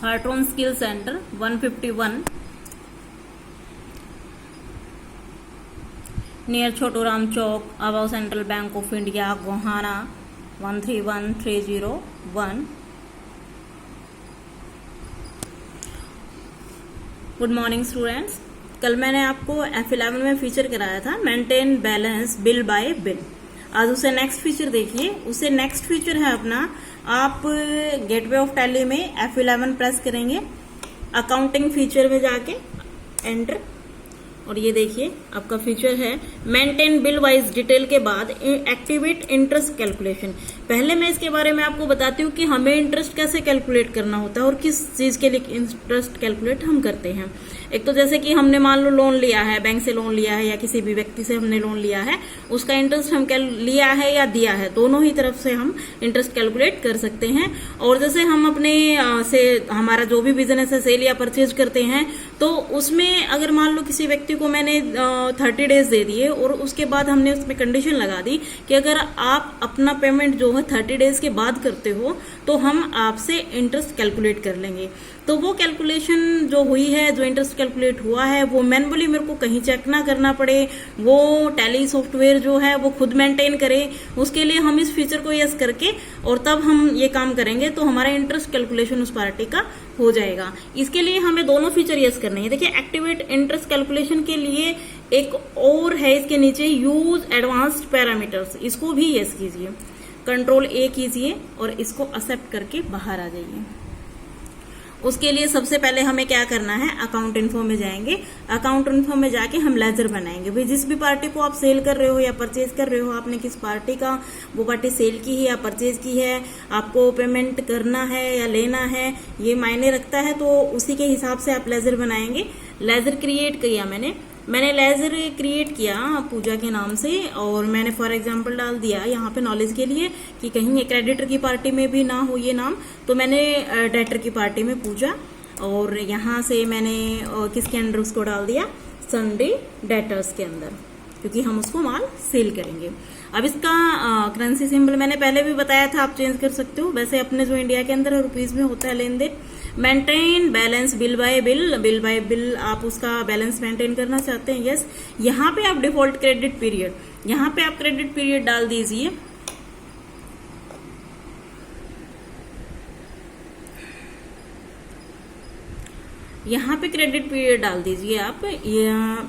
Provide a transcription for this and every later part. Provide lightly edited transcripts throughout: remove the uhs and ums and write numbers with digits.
Hartron skill centre 151 near Chhoturam Chowk, above Central Bank of India, Gohana 131301। Good morning students. कल मैंने आपको F11 में फीचर कराया था maintain balance bill by bill. आज उसे नेक्स्ट फीचर देखिए। उसे नेक्स्ट फीचर है अपना, आप गेटवे ऑफ टैली में F11 प्रेस करेंगे, अकाउंटिंग फीचर में जाके एंटर, और ये देखिए आपका फीचर है मेंटेन बिल वाइज डिटेल के बाद एक्टिवेट इंटरेस्ट कैलकुलेशन। पहले मैं इसके बारे में आपको बताती हूँ कि हमें इंटरेस्ट कैसे कैलकुलेट करना होता है और किस चीज के लिए इंटरेस्ट कैलकुलेट हम करते हैं। एक तो जैसे कि हमने मान लो लोन लिया है, बैंक से लोन लिया है या किसी भी व्यक्ति से हमने लोन लिया है, उसका इंटरेस्ट हम लिया है या दिया है, दोनों ही तरफ से हम इंटरेस्ट कैलकुलेट कर सकते हैं। और जैसे हम अपने से हमारा जो भी बिजनेस है सेल या परचेज करते हैं, तो उसमें अगर मान लो किसी व्यक्ति को मैंने 30 डेज दे दिए और उसके बाद हमने उसमें कंडीशन लगा दी कि अगर आप अपना पेमेंट जो है 30 डेज के बाद करते हो तो हम आपसे इंटरेस्ट कैलकुलेट कर लेंगे। तो वो कैलकुलेशन जो हुई है, जो इंटरेस्ट कैलकुलेट हुआ है, वो मैनुअली मेरे को कहीं चेक ना करना पड़े, वो टैली सॉफ्टवेयर जो है वो खुद मेंटेन करे। उसके लिए हम इस फीचर को यस करके और तब हम ये काम करेंगे तो हमारा इंटरेस्ट कैलकुलेशन उस पार्टी का हो जाएगा। इसके लिए हमें दोनों फीचर यस करने हैं। देखिए एक्टिवेट इंटरेस्ट कैलकुलेशन के लिए एक और है इसके नीचे, यूज एडवांस्ड पैरामीटर्स, इसको भी यस कीजिए, कंट्रोल A कीजिए और इसको एक्सेप्ट करके बाहर आ जाइए। उसके लिए सबसे पहले हमें क्या करना है, अकाउंट इन्फो में जाएंगे। अकाउंट इन्फो में जाके हम लेजर बनाएंगे। भाई जिस भी पार्टी को आप सेल कर रहे हो या परचेज कर रहे हो, आपने किस पार्टी का वो पार्टी सेल की है या परचेज की है, आपको पेमेंट करना है या लेना है, ये मायने रखता है। तो उसी के हिसाब से आप लेजर बनाएंगे। लेजर क्रिएट किया मैंने लेजर क्रिएट किया पूजा के नाम से, और मैंने फॉर एग्जांपल डाल दिया यहाँ पे नॉलेज के लिए कि कहीं क्रेडिटर की पार्टी में भी ना हो ये नाम, तो मैंने डेटर की पार्टी में पूजा, और यहाँ से मैंने किसके अंदर उसको डाल दिया, संडे डेटर्स के अंदर, क्योंकि हम उसको माल सेल करेंगे। अब इसका करेंसी सिंबल मैंने पहले भी बताया था, आप चेंज कर सकते हो। वैसे अपने जो इंडिया के अंदर रुपीज में होता है लेन देन। Maintain balance bill by bill, आप उसका बैलेंस मेंटेन करना चाहते हैं, यस। यहाँ पे आप डिफॉल्ट क्रेडिट पीरियड, यहाँ पे आप क्रेडिट पीरियड डाल दीजिए। यहाँ पे क्रेडिट पीरियड डाल दीजिए आप।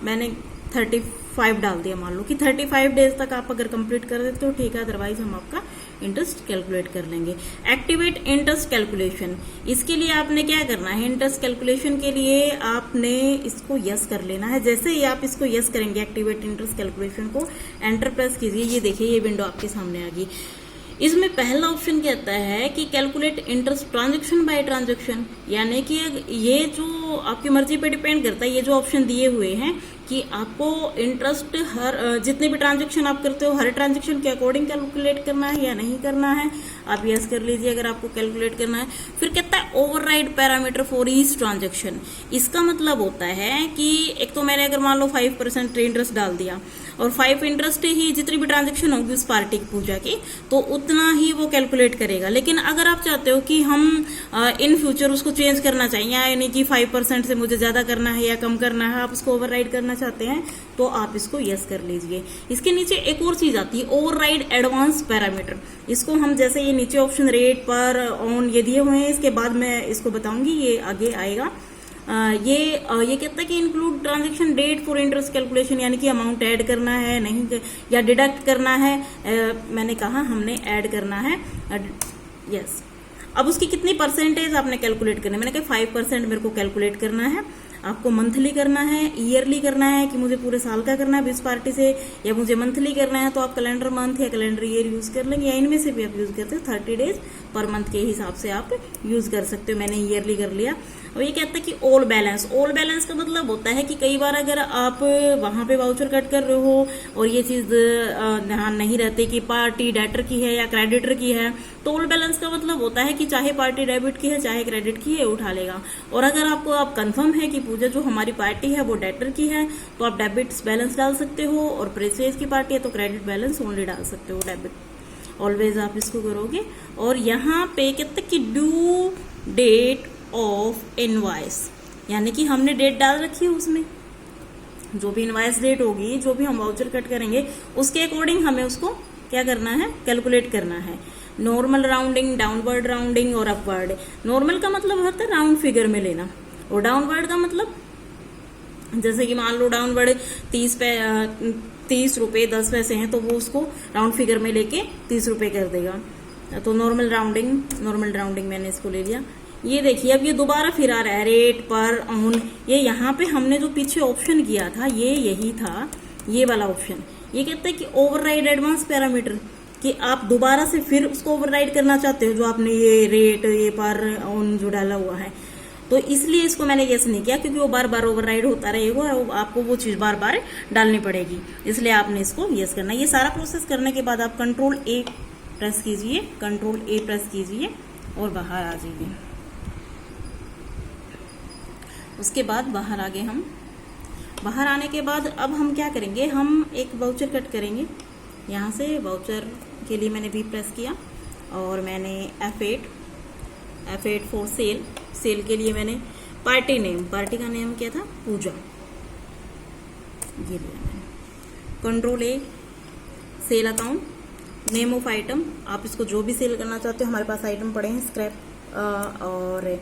मैंने 35 डाल दिया। मान लो कि 35 डेज तक आप अगर कंप्लीट कर देते हो ठीक है, अदरवाइज हम आपका इंटरेस्ट कैलकुलेट कर लेंगे। एक्टिवेट इंटरेस्ट कैलकुलेशन, इसके लिए आपने क्या करना है, इंटरेस्ट कैलकुलेशन के लिए आपने इसको यस कर लेना है। जैसे ही आप इसको यस करेंगे एक्टिवेट इंटरेस्ट कैलकुलेशन को, एंटर प्रेस कीजिए। ये देखिए ये विंडो आपके सामने आ गई। इसमें पहला ऑप्शन कहता है कि calculate interest transaction bye transaction, यानी कि ये जो आपकी मर्जी पे डिपेंड करता है। ये जो ऑप्शन दिए हुए हैं कि आपको इंटरेस्ट हर जितने भी ट्रांजैक्शन आप करते हो हर ट्रांजैक्शन के अकॉर्डिंग कैलकुलेट करना है या नहीं करना है, आप यस कर लीजिए अगर आपको कैलकुलेट करना है। फिर कहता है override parameter for each transaction. इसका मतलब होता है कि एक तो मैंने अगर मान लो 5% इंटरेस्ट डाल दिया, और 5 इंटरेस्ट ही जितनी भी ट्रांजैक्शन होगी उस पार्टी की पूजा की, तो उतना ही वो कैलकुलेट करेगा। लेकिन अगर आप चाहते हो कि हम इन फ्यूचर उसको चेंज करना चाहिए, यानी कि 5% से मुझे ज्यादा करना है या कम करना है, आप उसको ओवरराइड करना चाहते हैं, तो आप इसको यस कर लीजिए। इसके नीचे एक और चीज आती है, ओवरराइड एडवांस पैरामीटर। इसको हम जैसे ये नीचे ऑप्शन रेट पर ऑन ये दिए हुए हैं, इसके बाद मैं इसको बताऊंगी, ये आगे आएगा। ये कहता है कि include transaction date for interest calculation, यानी कि अमाउंट ऐड करना है नहीं या डिडक्ट करना है। मैंने कहा हमने ऐड करना है, यस। अब उसकी कितनी परसेंटेज आपने कैलकुलेट करनी है, मैंने कहा 5% मेरे को कैलकुलेट करना है। आपको मंथली करना है, ईयरली करना है कि मुझे पूरे साल का करना है 20 पार्टी से, या मुझे मंथली करना है तो आप कैलेंडर मंथ या कैलेंडर ईयर यूज कर लेंगे, या इनमें से भी आप यूज करते हो। 30 डेज पर मंथ के हिसाब से आप यूज कर सकते हो। मैंने ईयरली कर लिया। और ये कहता है कि ऑल बैलेंस का मतलब होता है कि कई बार अगर आप वहां पे वाउचर कट कर रहे हो और ये चीज ध्यान नहीं रहती कि पार्टी डेटर की है या क्रेडिटर की है, तो ऑल बैलेंस का मतलब होता है कि चाहे पार्टी डेबिट की है चाहे क्रेडिट की है, उठा लेगा। और अगर आपको आप कंफर्म है कि पूजा जो हमारी पार्टी है वो डेटर की है, तो आप डेबिट बैलेंस डाल सकते हो, और परचेज की पार्टी है तो क्रेडिट बैलेंस ओनली डाल सकते हो, डेबिट ऑलवेज आप इसको करोगे। और यहाँ पे कहते कि ड्यू डेट ऑफ इनवॉइस, यानी कि हमने डेट डाल रखी है उसमें, जो भी इनवॉइस डेट होगी, जो भी हम वाउचर कट करेंगे उसके अकॉर्डिंग हमें उसको क्या करना है, कैलकुलेट करना है। नॉर्मल राउंडिंग, डाउनवर्ड राउंडिंग और अपवर्ड। नॉर्मल का मतलब होता है राउंड फिगर में लेना, और डाउनवर्ड का मतलब जैसे कि मान लो डाउनवर्ड 30 रुपए 10 पैसे हैं, तो वो उसको राउंड फिगर में लेके 30 रुपए कर देगा। तो नॉर्मल राउंडिंग मैंने इसको ले लिया। ये देखिए अब ये दोबारा फिर आ रहा है, रेट पर ऑन। ये यहाँ पे हमने जो पीछे ऑप्शन किया था ये यही था, ये वाला ऑप्शन। ये कहते हैं कि ओवरराइड एडवांस पैरामीटर, कि आप दोबारा से फिर उसको ओवरराइड करना चाहते हो जो आपने ये रेट, ये पर ऑन जो डाला हुआ है। तो इसलिए इसको मैंने यस नहीं किया, क्योंकि वो बार बार ओवरराइड होता रहेगा, आपको वो चीज बार बार डालनी पड़ेगी, इसलिए आपने इसको यस करना। ये सारा प्रोसेस करने के बाद आप कंट्रोल ए प्रेस कीजिए और बाहर आ जाइए। उसके बाद बाहर आ गए हम। बाहर आने के बाद अब हम क्या करेंगे, हम एक वाउचर कट करेंगे। यहाँ से वाउचर के लिए मैंने भी प्रेस किया और मैंने F8 फॉर सेल के लिए मैंने पार्टी का नेम क्या था, पूजा, ये लिया मैंने। Control A, sale account, name of item, आप इसको जो भी सेल करना चाहते हो। हमारे पास आइटम पड़े हैं स्क्रैप और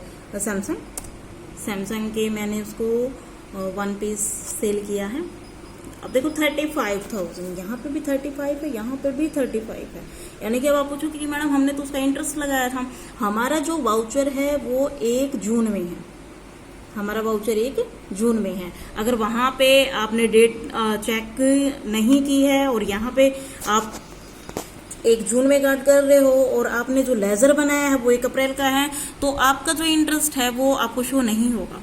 सैमसंग के मैंने उसको 1 पीस सेल किया है। अब देखो 35,000, यहाँ पे भी 35 है, यहाँ पे भी 35 है। यानी कि अब आप पूछो कि मैडम हमने तो उसका इंटरेस्ट लगाया था। हमारा जो वाउचर है वो 1 जून में है, हमारा वाउचर 1 जून में है। अगर वहां पे आपने डेट चेक नहीं की है और यहाँ पे आप 1 जून में काट कर रहे हो और आपने जो लेजर बनाया है वो 1 अप्रैल का है, तो आपका जो इंटरेस्ट है वो आपको शो नहीं होगा।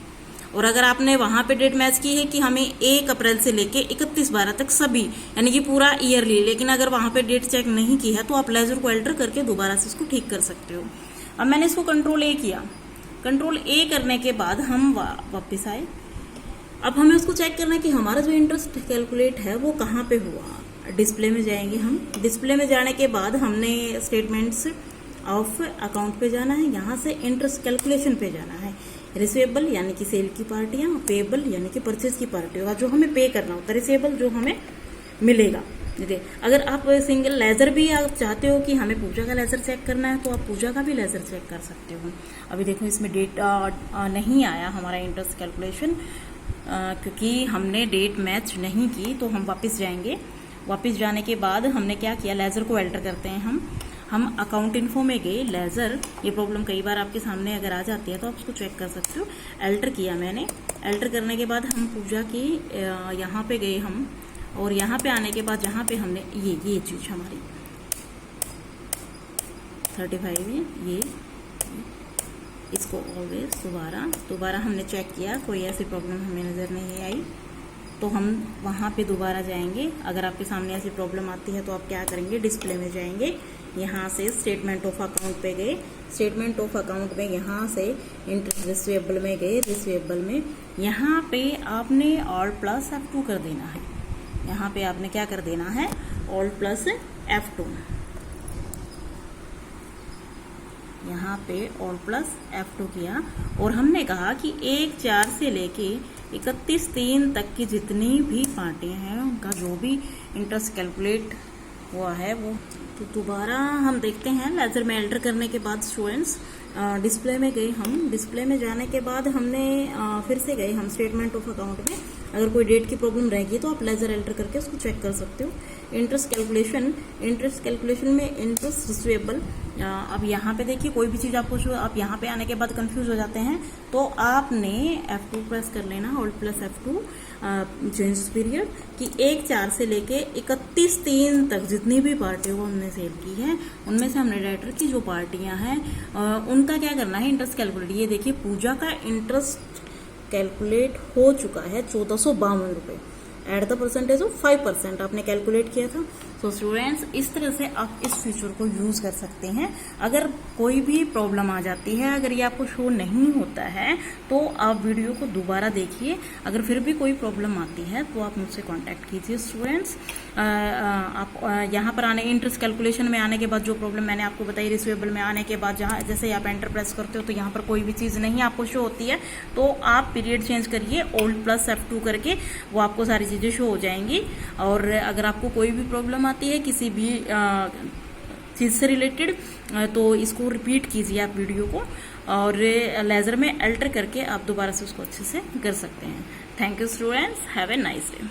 और अगर आपने वहां पे डेट मैच की है कि हमें 1 अप्रैल से लेके 31/12 तक सभी, यानी कि पूरा ईयरली, लेकिन अगर वहां पे डेट चेक नहीं की है तो आप लेजर को अल्टर करके दोबारा से इसको ठीक कर सकते हो। अब मैंने इसको कंट्रोल ए किया। कंट्रोल ए करने के बाद हम वापस आए। अब हमें उसको चेक करना है कि हमारा जो इंटरेस्ट कैलकुलेट है वो कहाँ पे हुआ। डिस्प्ले में जाएंगे हम। डिस्प्ले में जाने के बाद हमने स्टेटमेंट्स ऑफ अकाउंट पे जाना है, यहाँ से इंटरेस्ट कैलकुलेशन पे जाना है। रिसीवेबल यानी कि सेल की पार्टियां, पेएबल यानी कि परचेज की पार्टी होगा, जो हमें पे करना होता है, रिसीवेबल जो हमें मिलेगा। देखिए अगर आप सिंगल लेजर भी आप चाहते हो कि हमें पूजा का लेजर चेक करना है तो आप पूजा का भी लेजर चेक कर सकते हो। अभी देखो इसमें डेट नहीं आया हमारा इंटरेस्ट कैलकुलेशन, क्योंकि हमने डेट मैच नहीं की। तो हम वापस जाएंगे। वापस जाने के बाद हमने क्या किया, लेजर को अल्टर करते हैं हम अकाउंट इन्फो में गए। लेजर, ये प्रॉब्लम कई बार आपके सामने अगर आ जाती है तो आप उसको चेक कर सकते हो। अल्टर किया मैंने। अल्टर करने के बाद हम पूजा की यहाँ पे गए हम, और यहाँ पे आने के बाद जहाँ पे हमने ये चीज हमारी 35 है, ये इसको ऑलवेज दोबारा हमने चेक किया, कोई ऐसी प्रॉब्लम हमें नज़र नहीं आई। तो हम वहाँ पे दोबारा जाएंगे। अगर आपके सामने ऐसी प्रॉब्लम आती है तो आप क्या करेंगे, डिस्प्ले में जाएंगे, यहाँ से स्टेटमेंट ऑफ अकाउंट पे गए। स्टेटमेंट ऑफ अकाउंट में यहाँ से इंटरेस्ट रिसीवेबल में गए। रिसीवेबल में यहाँ पे आपने Alt+F2 कर देना है। यहाँ पे आपने क्या कर देना है, Alt+F2। यहाँ पे Alt+F2 किया और हमने कहा कि 1/4 से लेके 31/3 तक की जितनी भी पार्टियां हैं उनका जो भी इंटरेस्ट कैलकुलेट हुआ है वो। तो दोबारा हम देखते हैं लेजर में एल्टर करने के बाद स्टूडेंट्स डिस्प्ले में गए हम। डिस्प्ले में जाने के बाद हमने फिर से गए हम स्टेटमेंट ऑफ अकाउंट में। अगर कोई डेट की प्रॉब्लम रहेगी तो आप लेजर एल्टर करके उसको चेक कर सकते हो। इंटरेस्ट कैलकुलेशन में इंटरेस्ट रिसीवेबल, अब यहाँ पे देखिए कोई भी चीज़ आपको जो आप यहाँ पे आने के बाद कंफ्यूज हो जाते हैं तो आपने F2 प्रेस कर लेना, Alt+F2 चेंज पीरियड, कि 1/4 से लेके 31/3 तक जितनी भी पार्टियों को हमने सेल की है उनमें से हमने डायरेक्टर की जो पार्टियां हैं उनका क्या करना है, इंटरेस्ट कैलकुलेट। ये देखिए पूजा का इंटरेस्ट कैलकुलेट हो चुका है 1452 रुपये एट द परसेंटेज ऑफ 5% आपने कैलकुलेट किया था। तो स्टूडेंट्स इस तरह से आप इस फीचर को यूज कर सकते हैं। अगर कोई भी प्रॉब्लम आ जाती है, अगर ये आपको शो नहीं होता है तो आप वीडियो को दोबारा देखिए। अगर फिर भी कोई प्रॉब्लम आती है तो आप मुझसे कांटेक्ट कीजिए स्टूडेंट्स। आप यहाँ पर आने, इंटरेस्ट कैलकुलेशन में आने के बाद जो प्रॉब्लम मैंने आपको बताई, रिसीवेबल में आने के बाद जहाँ जैसे आप एंटर प्रेस करते हो तो यहाँ पर कोई भी चीज़ नहीं आपको शो होती है, तो आप पीरियड चेंज करिए, Alt + F2 करके, वो आपको सारी चीज़ें शो हो जाएंगी। और अगर आपको कोई भी प्रॉब्लम आती है किसी भी चीज़ से रिलेटेड, तो इसको रिपीट कीजिए आप वीडियो को, और लेज़र में अल्टर करके आप दोबारा से उसको अच्छे से कर सकते हैं। Thank you students, have a nice day.